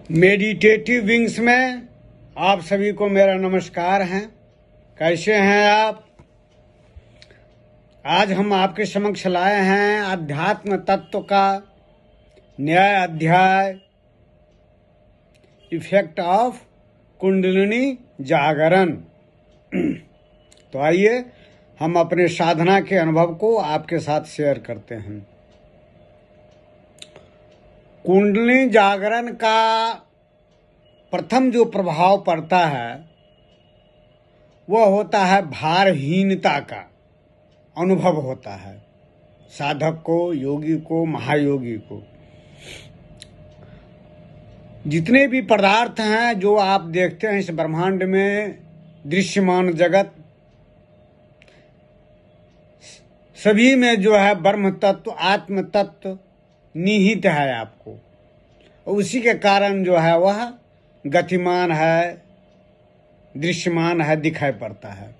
Meditative wings में आप सभी को मेरा नमस्कार है। कैसे हैं आप? आज हम आपके समक्ष लाए हैं अध्यात्म तत्व का नया अध्याय, इफेक्ट ऑफ कुंडलिनी जागरण। तो आइए हम अपने साधना के अनुभव को आपके साथ शेयर करते हैं। कुंडलिनी जागरण का प्रथम जो प्रभाव पड़ता है वह होता है भारहीनता का अनुभव होता है साधक को, योगी को, महायोगी को। जितने भी पदार्थ हैं जो आप देखते हैं इस ब्रह्मांड में, दृश्यमान जगत, सभी में जो है ब्रह्म तत्व, आत्म तत्व निहित है आपको। और उसी के कारण जो है वह गतिमान है, दृश्यमान है, दिखाई पड़ता है।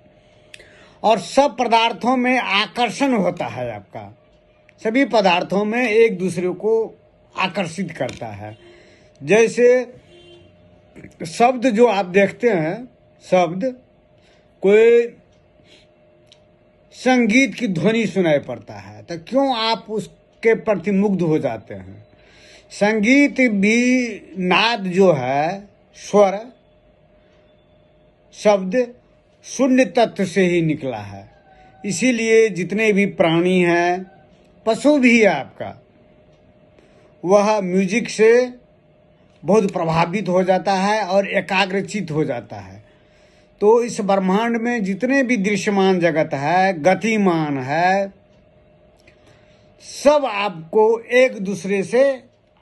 और सब पदार्थों में आकर्षण होता है आपका। सभी पदार्थों में एक दूसरे को आकर्षित करता है। जैसे शब्द जो आप देखते हैं, शब्द, कोई संगीत की ध्वनि सुनाई पड़ता है तो क्यों आप उसके प्रति मुग्ध हो जाते हैं। संगीत भी नाद जो है, स्वर, शब्द शून्य तत्व से ही निकला है। इसीलिए जितने भी प्राणी हैं, पशु भी है आपका, वह म्यूजिक से बहुत प्रभावित हो जाता है और एकाग्रचित हो जाता है। तो इस ब्रह्मांड में जितने भी दृश्यमान जगत है, गतिमान है, सब आपको एक दूसरे से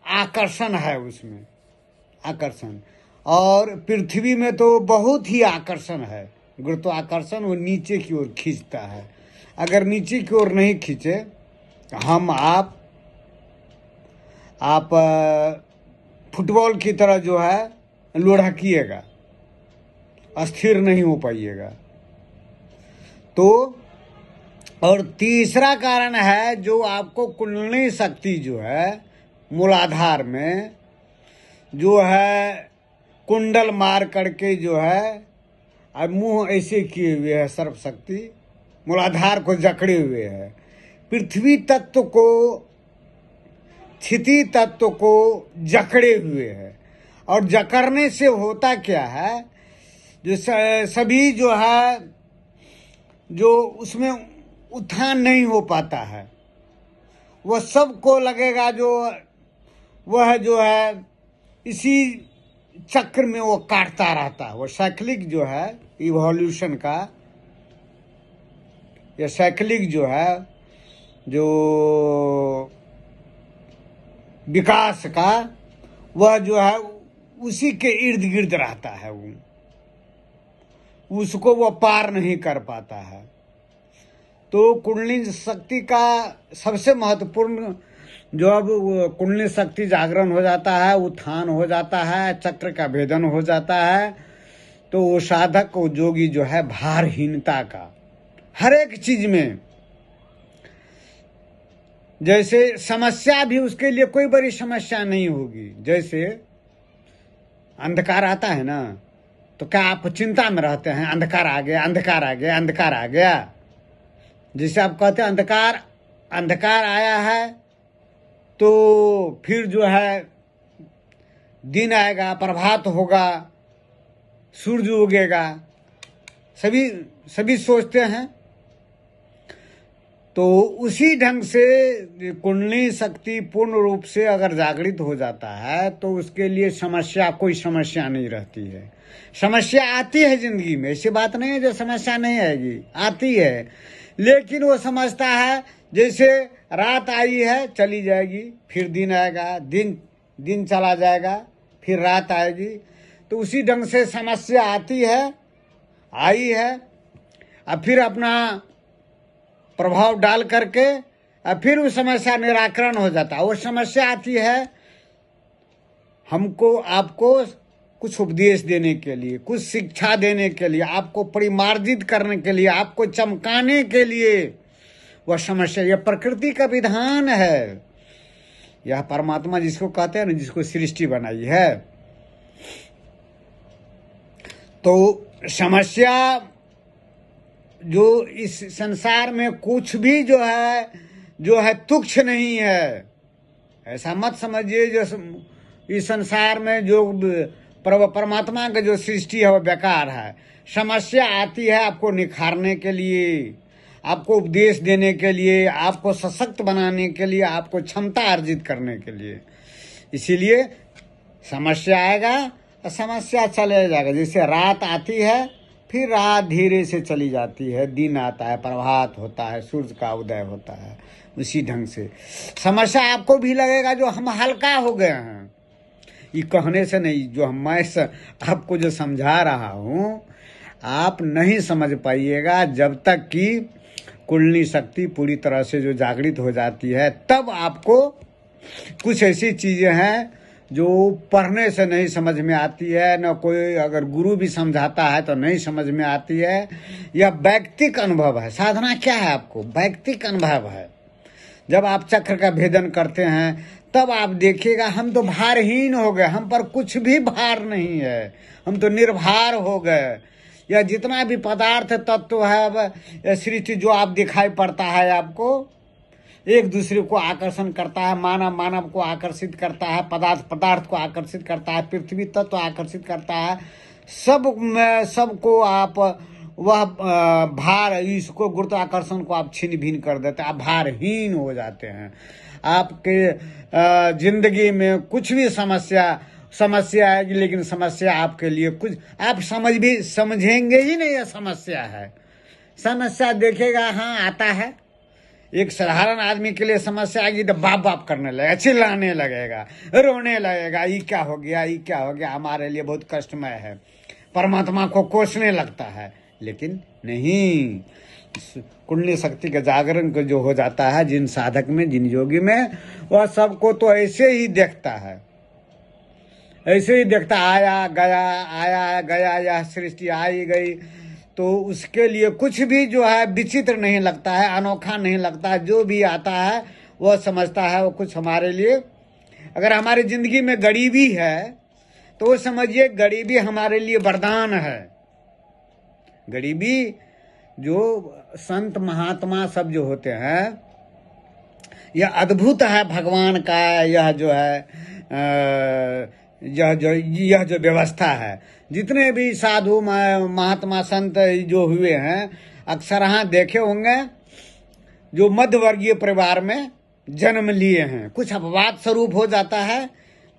आकर्षण है, उसमें आकर्षण। और पृथ्वी में तो बहुत ही आकर्षण है, गुरुत्वाकर्षण, वो नीचे की ओर खींचता है। अगर नीचे की ओर नहीं खींचे तो हम आप फुटबॉल की तरह जो है लुढ़किएगा, अस्थिर नहीं हो पाइएगा। तो और तीसरा कारण है जो आपको कुंडलिनी शक्ति जो है मूलाधार में जो है कुंडल मार करके जो है और मुंह ऐसे किए हुए है, सर्वशक्ति मूलाधार को जकड़े हुए है। पृथ्वी तत्व को, क्षिति तत्व को जकड़े हुए है। और जकड़ने से होता क्या है, जो सभी जो है, जो उसमें उत्थान नहीं हो पाता है, वह सबको लगेगा जो वह जो है इसी चक्र में वो काटता रहता है। वो साइक्लिक जो है इवोल्यूशन का, या साइक्लिक जो है, जो विकास का, वह जो है उसी के इर्द गिर्द रहता है। उसको वो पार नहीं कर पाता है। तो कुंडलिनी शक्ति का सबसे महत्वपूर्ण, जो अब कुंडलिनी शक्ति जागरण हो जाता है, उत्थान हो जाता है, चक्र का भेदन हो जाता है, तो वो साधक को, जोगी जो है, भारहीनता का हर एक चीज में, जैसे समस्या भी उसके लिए कोई बड़ी समस्या नहीं होगी। जैसे अंधकार आता है ना, तो क्या आप चिंता में रहते हैं, अंधकार आ गया, अंधकार आ गया, अंधकार आ गया। जैसे आप कहते हैं अंधकार आया है, तो फिर जो है दिन आएगा, प्रभात होगा, सूरज उगेगा, सभी सोचते हैं। तो उसी ढंग से कुंडलिनी शक्ति पूर्ण रूप से अगर जागृत हो जाता है तो उसके लिए कोई समस्या नहीं रहती है। समस्या आती है जिंदगी में, ऐसी बात नहीं है जो समस्या नहीं आएगी, आती है। लेकिन वो समझता है जैसे रात आई है, चली जाएगी, फिर दिन आएगा, दिन चला जाएगा, फिर रात आएगी। तो उसी ढंग से समस्या आती है, आई है, और फिर अपना प्रभाव डाल करके और फिर उस समस्या निराकरण हो जाता है। वो समस्या आती है हमको, आपको कुछ उपदेश देने के लिए, कुछ शिक्षा देने के लिए, आपको परिमार्जित करने के लिए, आपको चमकाने के लिए वह समस्या। यह प्रकृति का विधान है। यह परमात्मा जिसको कहते हैं ना, जिसको सृष्टि बनाई है, तो समस्या जो इस संसार में कुछ भी जो है तुच्छ नहीं है। ऐसा मत समझिए जो इस संसार में जो परमात्मा का जो सृष्टि है वो बेकार है। समस्या आती है आपको निखारने के लिए, आपको उपदेश देने के लिए, आपको सशक्त बनाने के लिए, आपको क्षमता अर्जित करने के लिए। इसीलिए समस्या आएगा और समस्या चले जाएगा। जैसे रात आती है फिर रात धीरे से चली जाती है, दिन आता है, प्रभात होता है, सूर्य का उदय होता है। उसी ढंग से समस्या आपको भी लगेगा जो हम हल्का हो गए हैं। ये कहने से नहीं, जो मैं आपको जो समझा रहा हूँ आप नहीं समझ पाइएगा जब तक कि कुंडली शक्ति पूरी तरह से जो जागृत हो जाती है। तब आपको कुछ ऐसी चीज़ें हैं जो पढ़ने से नहीं समझ में आती है, न कोई अगर गुरु भी समझाता है तो नहीं समझ में आती है। यह वैयक्तिक अनुभव है। साधना क्या है? आपको वैयक्तिक अनुभव है। जब आप चक्र का भेदन करते हैं तब आप देखिएगा हम तो भारहीन हो गए, हम पर कुछ भी भार नहीं है, हम तो निर्भार हो गए। यह जितना भी पदार्थ तत्व है अब सृष्टि जो आप दिखाई पड़ता है, आपको एक दूसरे को आकर्षण करता है, मानव मानव को आकर्षित करता है, पदार्थ पदार्थ को आकर्षित करता है, पृथ्वी तत्व आकर्षित करता है। सबको आप वह भार, इसको गुरुत्वाकर्षण को आप छीन भीन कर देते हैं, आप भारहीन हो जाते हैं। आपके जिंदगी में कुछ भी समस्या आएगी, लेकिन समस्या आपके लिए कुछ आप समझेंगे ही नहीं यह समस्या है। समस्या देखेगा, हाँ आता है। एक साधारण आदमी के लिए समस्या आएगी तो बाप बाप करने लगेगा, चिल्लाने लगेगा, रोने लगेगा, ये क्या हो गया, ये क्या हो गया, हमारे लिए बहुत कष्टमय है। परमात्मा को कोसने लगता है। लेकिन नहीं, कुंडली शक्ति के जागरण को जो हो जाता है जिन साधक में, जिन योगी में, वह सबको तो ऐसे ही देखता है, ऐसे ही देखता। आया गया, यह सृष्टि आई गई, तो उसके लिए कुछ भी जो है विचित्र नहीं लगता है, अनोखा नहीं लगता है। जो भी आता है वह समझता है वो कुछ हमारे लिए। अगर हमारी जिंदगी में गरीबी है तो वो समझिए गरीबी हमारे लिए वरदान है। गरीबी जो संत महात्मा सब जो होते हैं, यह अद्भुत है भगवान का। यह जो है यह जो व्यवस्था है, जितने भी साधु महात्मा संत जो हुए हैं, अक्सर हाँ देखे होंगे जो मध्य वर्गीय परिवार में जन्म लिए हैं। कुछ अपवाद स्वरूप हो जाता है,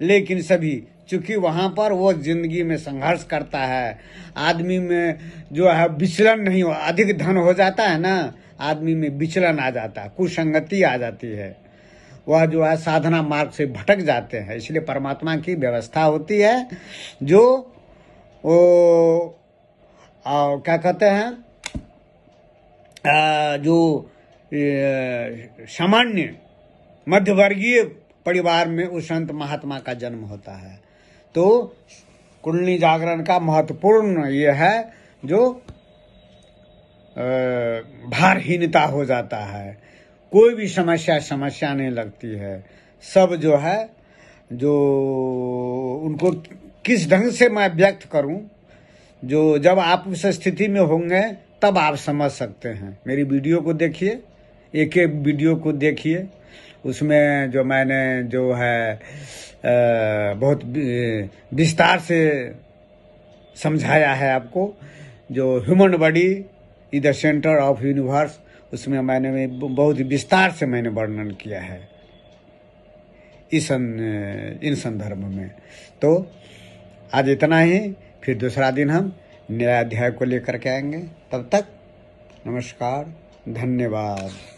लेकिन सभी चूंकि वहाँ पर वो जिंदगी में संघर्ष करता है। आदमी में जो है विचलन नहीं हो, अधिक धन हो जाता है ना, आदमी में विचलन आ जाता है, कुसंगति आ जाती है, वह जो है साधना मार्ग से भटक जाते हैं। इसलिए परमात्मा की व्यवस्था होती है जो क्या कहते हैं, जो सामान्य मध्यवर्गीय परिवार में उस संत महात्मा का जन्म होता है। तो कुंडली जागरण का महत्वपूर्ण ये है जो भारहीनता हो जाता है। कोई भी समस्या नहीं लगती है। सब जो है, जो उनको किस ढंग से मैं व्यक्त करूं, जो जब आप उस स्थिति में होंगे तब आप समझ सकते हैं। मेरी वीडियो को देखिए, एक एक वीडियो को देखिए, उसमें जो मैंने जो है बहुत विस्तार से समझाया है आपको। जो human body is the centre of universe, उसमें मैंने बहुत विस्तार से मैंने वर्णन किया है इन संदर्भ में। तो आज इतना ही, फिर दूसरा दिन हम नया अध्याय को लेकर के आएंगे। तब तक नमस्कार, धन्यवाद।